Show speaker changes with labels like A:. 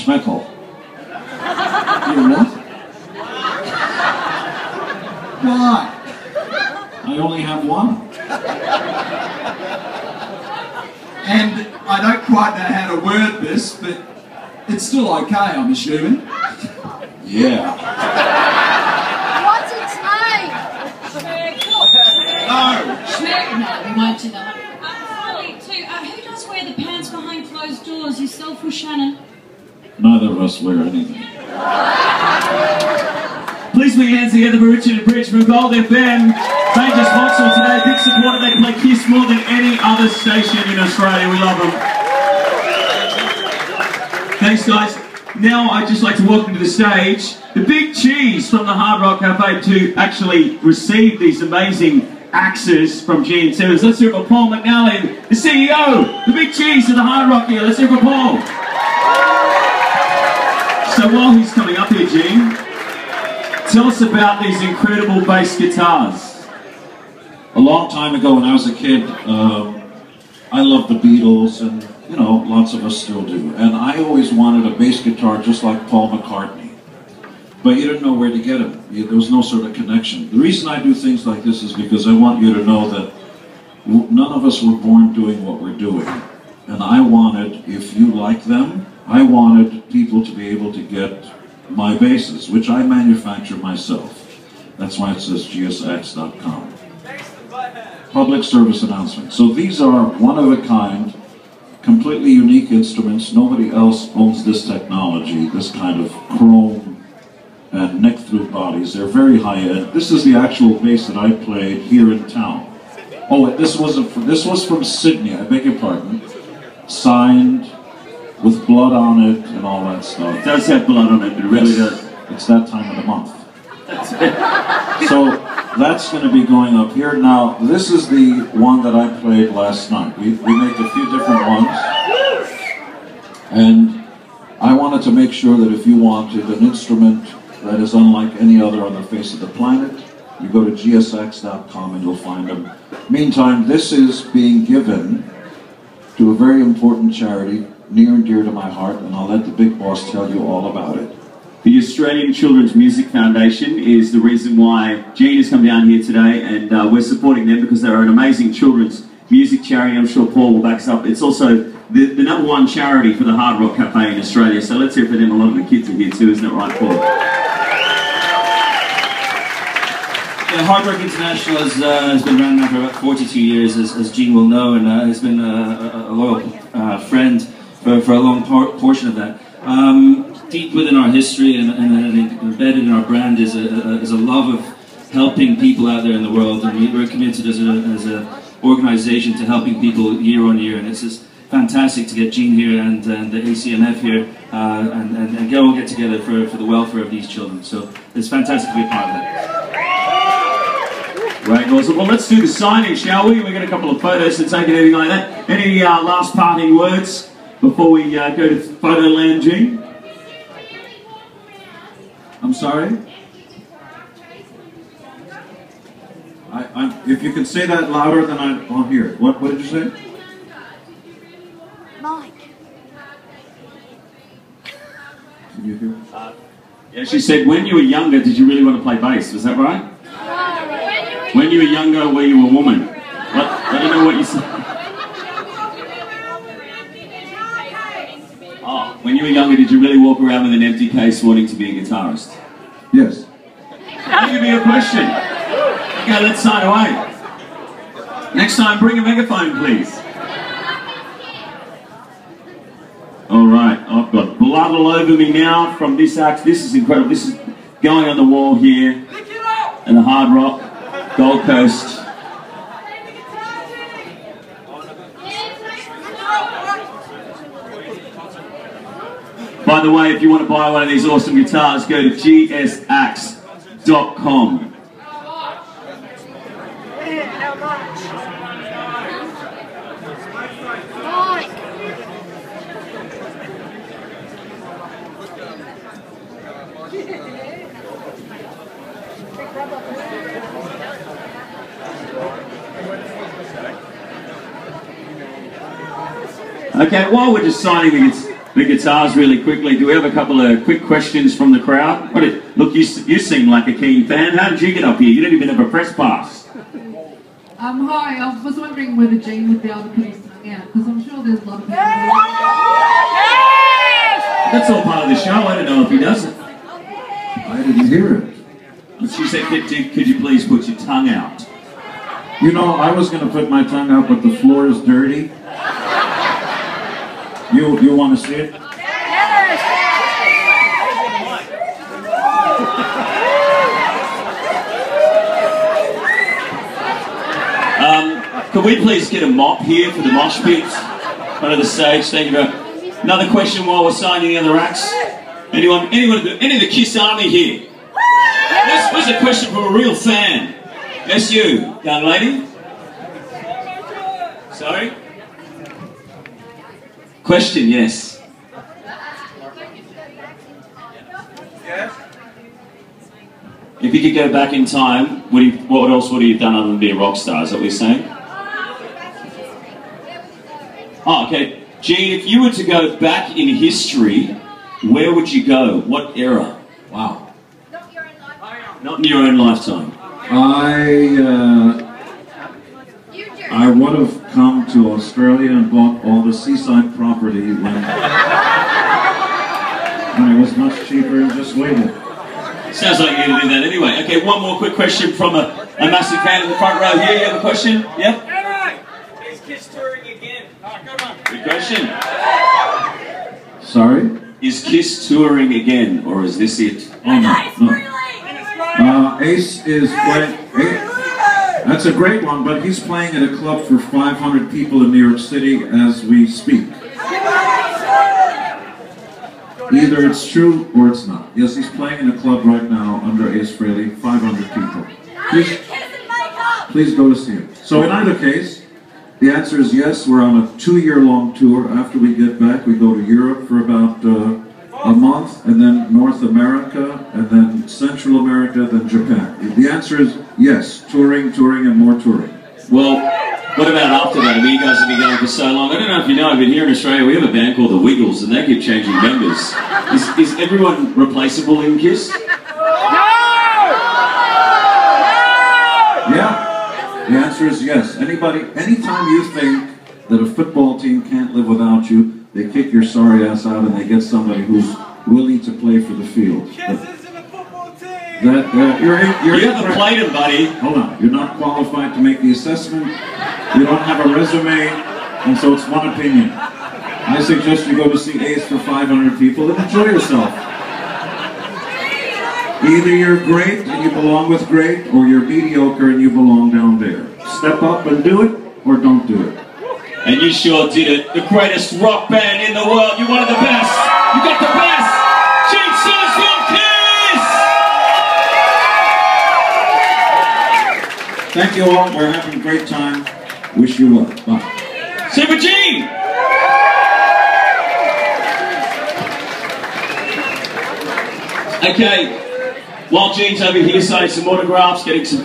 A: Schmeckel. You're what? Why? I only have one. And I don't quite know how to word this, but it's still okay, I'm assuming. Yeah.
B: What's its name?
A: No.
B: Schmeck. No, we won't do that.
C: Finally, too, who does wear the pants behind closed doors? Yourself or Shannon?
A: Neither of us wear anything.
D: Please put your hands together for Richard and Bridge from Gold FM. Major sponsor today, big supporter. They play Kiss more than any other station in Australia. We love them. Thanks, guys. Now I'd just like to welcome to the stage the Big Cheese from the Hard Rock Cafe to actually receive these amazing axes from Gene Simmons. Let's hear it for Paul McNally, the CEO, the Big Cheese of the Hard Rock here. Let's hear it for Paul. So while he's coming up here, Gene, tell us about these incredible bass guitars.
A: A long time ago when I was a kid, I loved the Beatles, and you know, lots of us still do. And I always wanted a bass guitar just like Paul McCartney. But you didn't know where to get them. There was no sort of connection. The reason I do things like this is because I want you to know that none of us were born doing what we're doing. And I wanted, if you like them, I wanted people to be able to get my basses, which I manufacture myself. That's why it says gsx.com. Public service announcement. So these are one-of-a-kind, completely unique instruments. Nobody else owns this technology, this kind of chrome and neck-through bodies. They're very high-end. This is the actual bass that I played here in town. Oh, this was from Sydney, I beg your pardon. Signed, with blood on it and all that stuff.
D: It does have blood on it, it really does.
A: It's that time of the month. So that's going to be going up here. Now, this is the one that I played last night. We make a few different ones. And I wanted to make sure that if you wanted an instrument that is unlike any other on the face of the planet, you go to gsx.com and you'll find them. Meantime, this is being given to a very important charity near and dear to my heart, and I'll let the big boss tell you all about it.
D: The Australian Children's Music Foundation is the reason why Gene has come down here today, and we're supporting them because they're an amazing children's music charity. I'm sure Paul will back us up. It's also the #1 charity for the Hard Rock Cafe in Australia, so let's hear for them. A lot of the kids are here too, isn't it right, Paul?
E: Yeah, Hard Rock International has been around now for about 42 years, as Gene will know, and has been a loyal friend for a long portion of that. Deep within our history and embedded in our brand is a love of helping people out there in the world, and we're committed as an organization to helping people year on year, and it's just fantastic to get Gene here and the ACMF here and go and get together for the welfare of these children. So it's fantastic to be a part of that.
D: Right, awesome. Well, let's do the signing, shall we? We've got a couple of photos to take and anything like that. Any last parting words before we go to photo land, Gene? I'm sorry?
A: If you can say that louder, then I'll hear it. What did you say?
B: Mike.
A: Can you hear?
D: Yeah, she said, when you were younger, did you really want to play bass? Was that right? When you were younger, were you a woman? I don't know what you said. Oh, when you were younger, did you really walk around with an empty case wanting to be a guitarist?
A: Yes.
D: That could be a question. Okay, let's sign away. Next time, bring a megaphone, please. All right, I've got blood all over me now from this act. This is incredible. This is going on the wall here in the Hard Rock, Gold Coast. By the way, if you want to buy one of these awesome guitars, go to gsx.com. Okay, while we're just signing the the guitars really quickly. Do we have a couple of quick questions from the crowd? Look, you seem like a keen fan. How did you get up here? You don't even have a press pass.
F: Hi, I was wondering whether Gene would be able to put his tongue out, because I'm sure there's a lot of people.
D: That's all part of the show. I don't know if he does it.
A: I didn't hear it.
D: She said, could you please put your tongue out?
A: You know, I was going to put my tongue out, but the floor is dirty. You want to see it?
D: Could we please get a mop here for the mosh pit? Under the stage, thank you very much. Another question while we're signing the other acts. Any of the Kiss Army here? Where's a question from a real fan? Yes, you, young lady. Sorry? Question, yes. If you could go back in time, what else would you have done other than be a rock star? Is that what you're saying? Oh, okay. Gene, if you were to go back in history, where would you go? What era? Wow. Not in your own lifetime.
A: I would have come to Australia and bought all the seaside property when it was much cheaper and just waited.
D: Sounds like you're going to do that anyway. Okay, one more quick question from a massive fan in the front row here. You have a question? Yep?
G: Is Kiss touring again?
D: Good question.
A: Sorry?
D: Is Kiss touring again, or is this it?
A: Oh, no. Ace is playing. That's a great one, but he's playing at a club for 500 people in New York City as we speak. Either it's true or it's not. Yes, he's playing in a club right now under Ace Frehley, 500 people. Please go to see him. So in either case, the answer is yes. We're on a 2-year-long tour. After we get back, we go to Europe for about a month, and then North America, and then Central America, then Japan. The answer is yes. Touring, and more touring.
D: Well, what about after that? I mean, you guys have been going for so long. I don't know if you know, but here in Australia we have a band called the Wiggles, and they keep changing members. Is everyone replaceable in Kiss?
A: Yeah. The answer is yes. Anytime you think that a football team can't live without you, they kick your sorry ass out and they get somebody who's willing to play for the field.
G: Kiss isn't a football team!
A: You
D: haven't played him, buddy.
A: Hold on. You're not qualified to make the assessment. You don't have a resume, and so it's one opinion. I suggest you go to see Ace for 500 people and enjoy yourself. Either you're great and you belong with great, or you're mediocre and you belong down there. Step up and do it, or don't do it.
D: And you sure did it. The greatest rock band in the world. You're one of the best. You got the best. Gene Simmons from Kiss.
A: Thank you all. We're having a great time. Wish you luck. Bye.
D: Super Gene. Okay. While Gene's over here signing some autographs, getting some